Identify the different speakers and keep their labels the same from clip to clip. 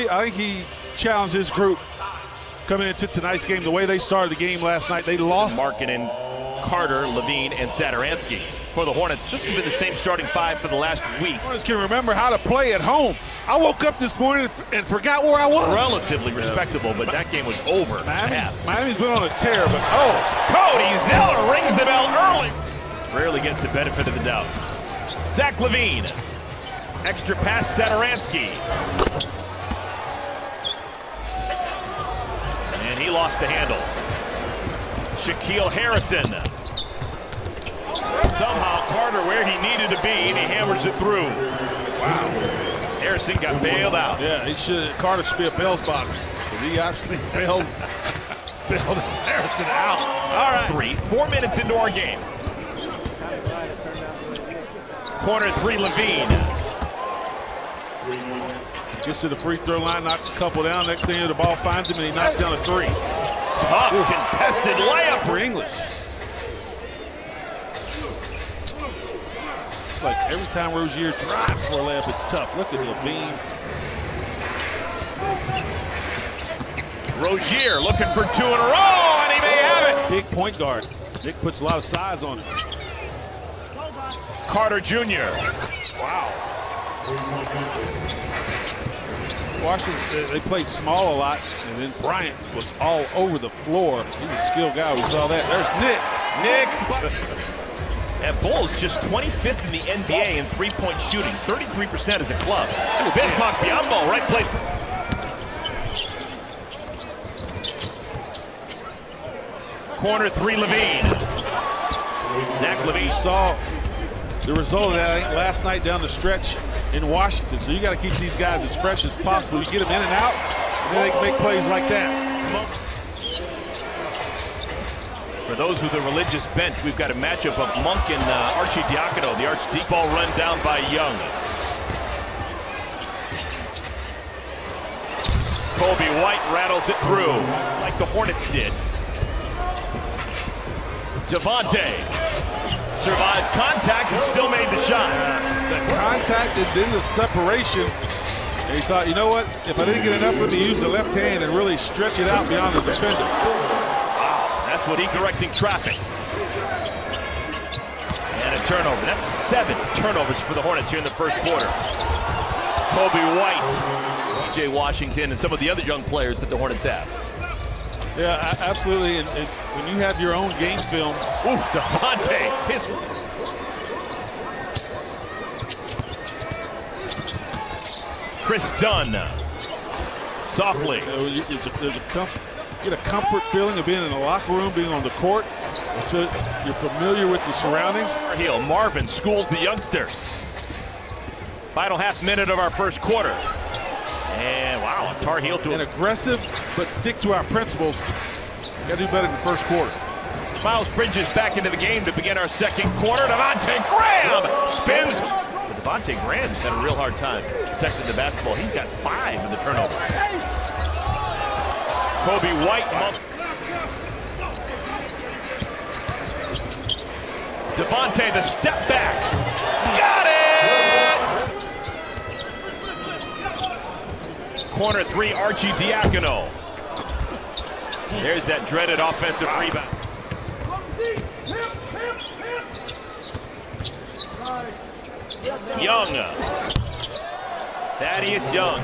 Speaker 1: I think he challenged his group coming into tonight's game. The way they started the game last night, they lost.
Speaker 2: Markkanen, Carter, Levine, and Satoransky for the Hornets. This has been the same starting five for the last week.
Speaker 1: Hornets can remember how to play at home. I woke up this morning and forgot where I was.
Speaker 2: Relatively respectable, but that game was over.
Speaker 1: Miami's been on a tear, but
Speaker 2: Cody Zeller rings the bell early. Rarely gets the benefit of the doubt. Zach Levine. Extra pass, Satoransky. And he lost the handle. Shaquille Harrison. Somehow Carter where he needed to be, and he hammers it through. Wow. Harrison got bailed out.
Speaker 1: Yeah, Carter should be a bail spot. He absolutely bailed Harrison out.
Speaker 2: All right. 4 minutes into our game. Corner three, Levine.
Speaker 1: Gets to the free throw line, knocks a couple down. Next thing, the ball finds him, and he knocks down a three.
Speaker 2: Tough contested layup
Speaker 1: for English. Like every time Rozier drives for a layup, it's tough. Look at Levine.
Speaker 2: Rozier looking for two in a row, and he may have it.
Speaker 1: Big point guard. Nick puts a lot of size on him.
Speaker 2: Carter Jr.
Speaker 1: Wow. Washington, they played small a lot, and then Bryant was all over the floor. He's a skilled guy. We saw that. There's Nick.
Speaker 2: And Bulls just 25th in the NBA in three-point shooting, 33% as a club. Bismarck Biyombo, right place. Corner three, Levine. Zach Levine.
Speaker 1: Saw the result of that, I think, last night down the stretch in Washington. So you got to keep these guys as fresh as possible. You get them in and out, and then they can make plays like that.
Speaker 2: For those with a religious bent, we've got a matchup of Monk and Arcidiacono. The arch deep ball run down by Young. Kobe White rattles it through like the Hornets did. Devontae survived contact and still made the shot.
Speaker 1: The contact and then the separation. And he thought, you know what? If I didn't get enough, let me use the left hand and really stretch it out beyond the defender.
Speaker 2: That's what he correcting traffic. And a turnover. That's 7 turnovers for the Hornets here in the first quarter. Kobe White, P.J. Washington, and some of the other young players that the Hornets have.
Speaker 1: Yeah, absolutely. And when you have your own game film.
Speaker 2: Ooh, Devontae. Chris Dunn. Softly.
Speaker 1: Get a comfort feeling of being in the locker room, being on the court. You're familiar with the surroundings.
Speaker 2: Heel Marvin schools the youngster. Final half minute of our first quarter. And wow, Tar Heel to
Speaker 1: an aggressive, but stick to our principles. Got to do better in the first quarter.
Speaker 2: Miles Bridges back into the game to begin our second quarter. Devontae Graham spins. But Devontae Graham's had a real hard time protecting the basketball. He's got 5 in the turnover. Kobe White must. Devontae, the step back. Got it! Corner three, Arcidiacono. There's that dreaded offensive rebound. Young. Thaddeus Young.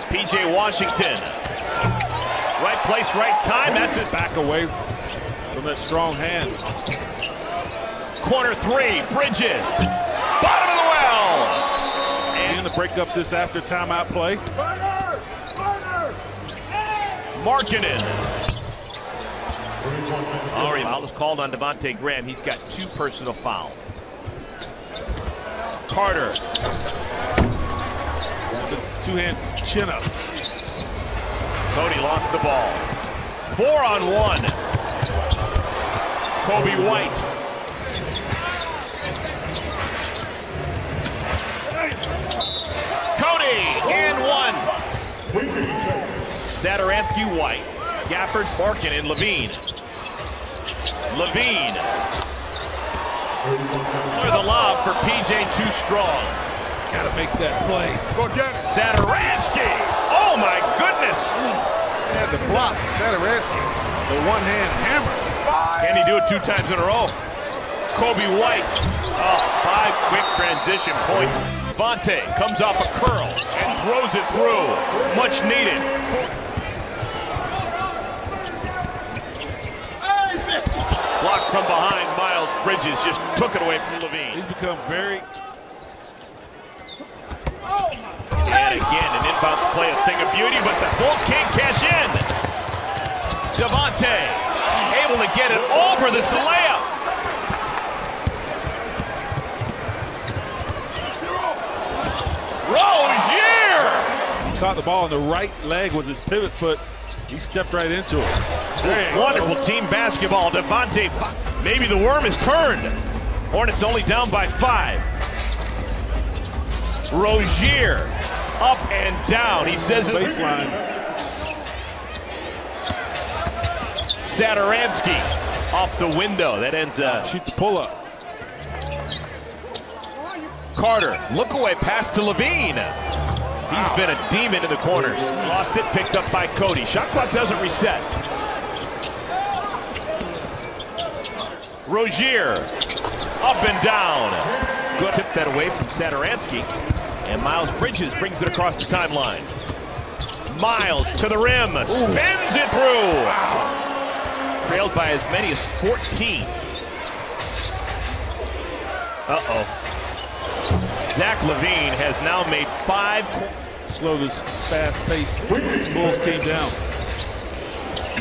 Speaker 2: P.J. Washington. Right place, right time. That's it.
Speaker 1: Back away from that strong hand.
Speaker 2: Corner three, Bridges. Bottom of the well.
Speaker 1: And to break up this after timeout play.
Speaker 2: Markkanen. All right, foul is called on Devontae Graham. He's got 2 personal fouls. Carter.
Speaker 1: The two-hand chin up.
Speaker 2: Cody lost the ball. 4-on-1. Kobe White. Cody, and 1. Satoransky, White. Gafford, Markkanen, and Levine. Levine. Clear the lob for PJ too strong.
Speaker 1: Got to make that play.
Speaker 2: Go get it. Saturansky. Oh my goodness.
Speaker 1: And the block, Saturansky. The one-hand hammer.
Speaker 2: Can he do it 2 times in a row? Kobe White. Oh, 5 quick transition points. Devontae comes off a curl and throws it through. Much needed. Blocked from behind. Miles Bridges just took it away from Levine.
Speaker 1: He's become very...
Speaker 2: And again, an inbound play, a thing of beauty, but the Bulls can't cash in. Devontae able to get it over the layup. Rozier!
Speaker 1: He caught the ball on the right leg was his pivot foot. He stepped right into it.
Speaker 2: Wonderful team basketball. Devontae, maybe the worm is turned. Hornets only down by 5. Rozier, up and down. He says it.
Speaker 1: Baseline.
Speaker 2: Saturansky off the window. That ends
Speaker 1: Shoot the pull-up.
Speaker 2: Carter, look away pass to Levine. He's been a demon in the corners. Lost it, picked up by Cody. Shot clock doesn't reset. Rozier, up and down. Good. Tip that away from Saturansky. And Miles Bridges brings it across the timeline. Miles to the rim, spins it through. Trailed by as many as 14. Uh-oh. Zach Levine has now made 5.
Speaker 1: Slow this fast pace. Bulls team down.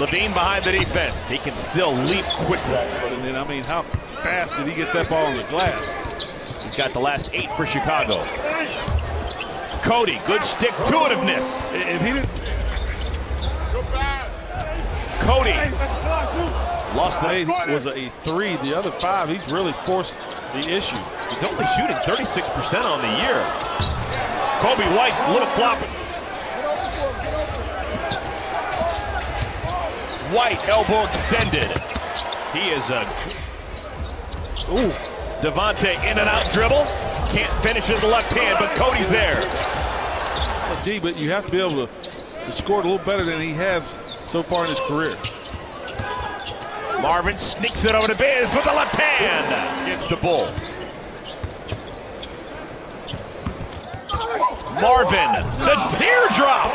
Speaker 2: Levine behind the defense. He can still leap quickly.
Speaker 1: And then, I mean, how fast did he get that ball on the glass?
Speaker 2: He's got the last 8 for Chicago. Cody, good stick-to-itiveness.
Speaker 1: If he didn't...
Speaker 2: Cody. Lost the
Speaker 1: 8 was a 3. The other 5, he's really forced the issue.
Speaker 2: He's only shooting 36% on the year. Kobe White, little flop. White, elbow extended. He is a... Ooh. Devontae in and out dribble. Can't finish with the left hand, but Cody's there.
Speaker 1: D, but you have to be able to score a little better than he has so far in his career.
Speaker 2: Marvin sneaks it over to Biz with the left hand against the Bulls. Marvin, the teardrop.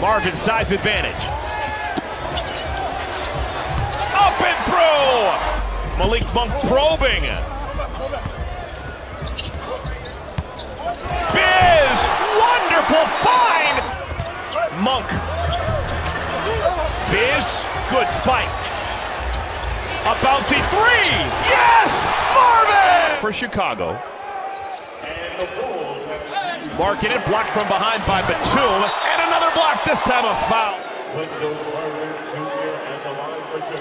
Speaker 2: Marvin, size advantage. Up and through. Malik Monk probing. Biz, wonderful find. Monk. Biz, good fight. A bouncy 3. Yes, Marvin! For Chicago. Marking it, blocked from behind by Batum. And another block, this time a foul.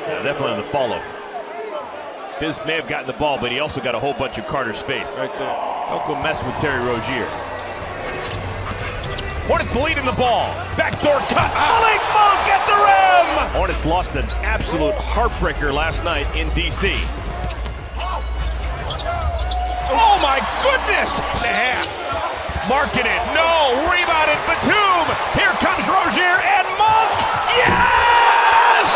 Speaker 2: Yeah, definitely on the follow. Biz may have gotten the ball, but he also got a whole bunch of Carter's face.
Speaker 1: Right there.
Speaker 2: Don't go mess with Terry Rozier. Hornets leading the ball. Backdoor cut. Malik Monk at the rim. Hornets lost an absolute heartbreaker last night in D.C. Oh my goodness! And a half. Marking it. No. Rebounded. Batum. Here comes Rozier and Monk. Yes!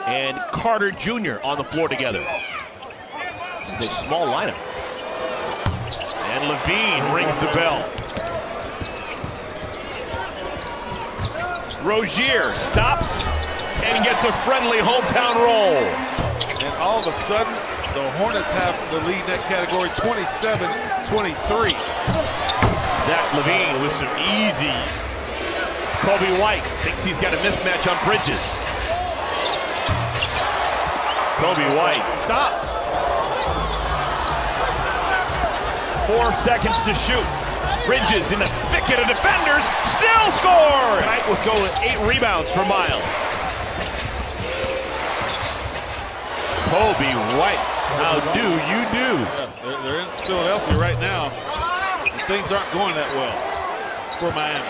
Speaker 2: And Carter Jr. on the floor together. It's a small lineup. And Levine rings the bell. Rozier stops and gets a friendly hometown roll.
Speaker 1: And all of a sudden, the Hornets have the lead in that category, 27-23.
Speaker 2: Zach Levine with some easy. Kobe White thinks he's got a mismatch on Bridges. Kobe White stops. 4 seconds to shoot. Bridges in the thicket of defenders, still scores! White will go with 8 rebounds for Miles. Kobe White, how do you do?
Speaker 1: Yeah, they're in Philadelphia right now, and things aren't going that well for Miami.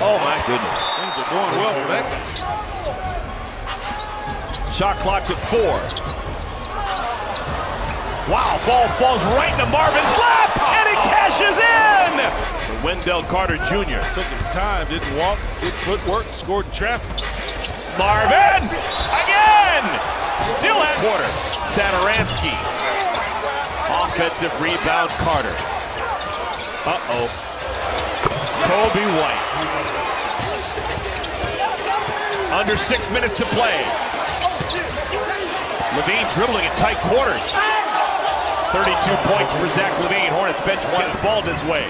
Speaker 2: Oh my goodness.
Speaker 1: Things are going well for that guy.
Speaker 2: Shot clock's at 4. Wow, ball falls right into Marvin's lap, and he cashes in! Wendell Carter Jr.
Speaker 1: Took his time, didn't walk, did footwork, scored in traffic.
Speaker 2: Marvin! Again! Still at quarter. Saturansky. Offensive rebound, Carter. Uh-oh. Kobe White. Under 6 minutes to play. Levine dribbling in tight quarters. 32 points for Zach Levine. Hornets bench one the ball this way.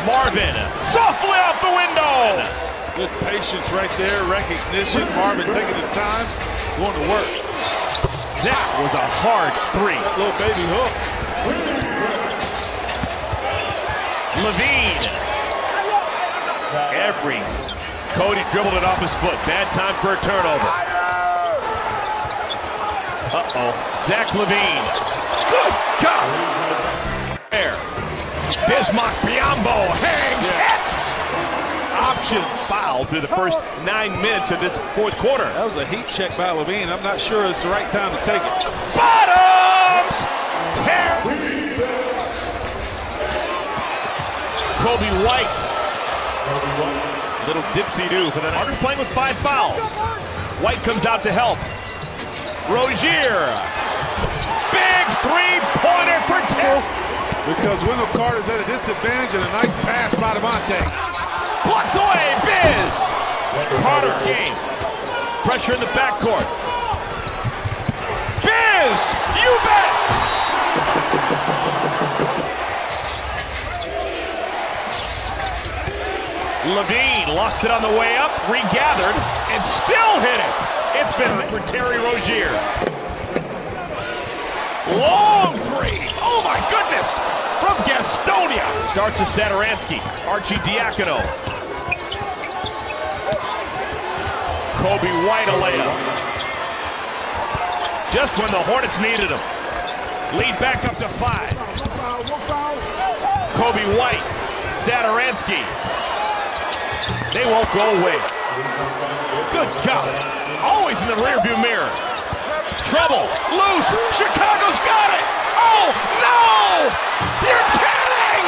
Speaker 2: Marvin, softly out the window.
Speaker 1: Good patience right there, recognition. Marvin taking his time, going to work.
Speaker 2: That was a hard 3.
Speaker 1: That little baby hook.
Speaker 2: Levine. Cody dribbled it off his foot. Bad time for a turnover. Uh-oh. Zach Levine. Good God. There. Bismarck Biyombo hangs. Yes! Options. Foul through the first 9 minutes of this fourth quarter.
Speaker 1: That was a heat check by Levine. I'm not sure it's the right time to take it.
Speaker 2: Bottoms! Kobe White. Little dipsy-do for the Hornets playing with 5 fouls. White comes out to help. Rozier. Big three-pointer for 10.
Speaker 1: Because Wendell Carter's at a disadvantage and a nice pass by Devontae.
Speaker 2: Blocked away, Biz. Carter game. Pressure in the backcourt. Biz, you bet. Levine lost it on the way up, regathered, and still hit it. It's been for Terry Rozier. Long 3. Oh my goodness. From Gastonia. Starts with Saturansky. Archie Diacono. Kobe White a layup. Just when the Hornets needed him. Lead back up to 5. Kobe White. Saturansky. They won't go away. Good God. Always in the rearview mirror. Trouble. Loose. Chicago's got it. Oh, no! You're kidding!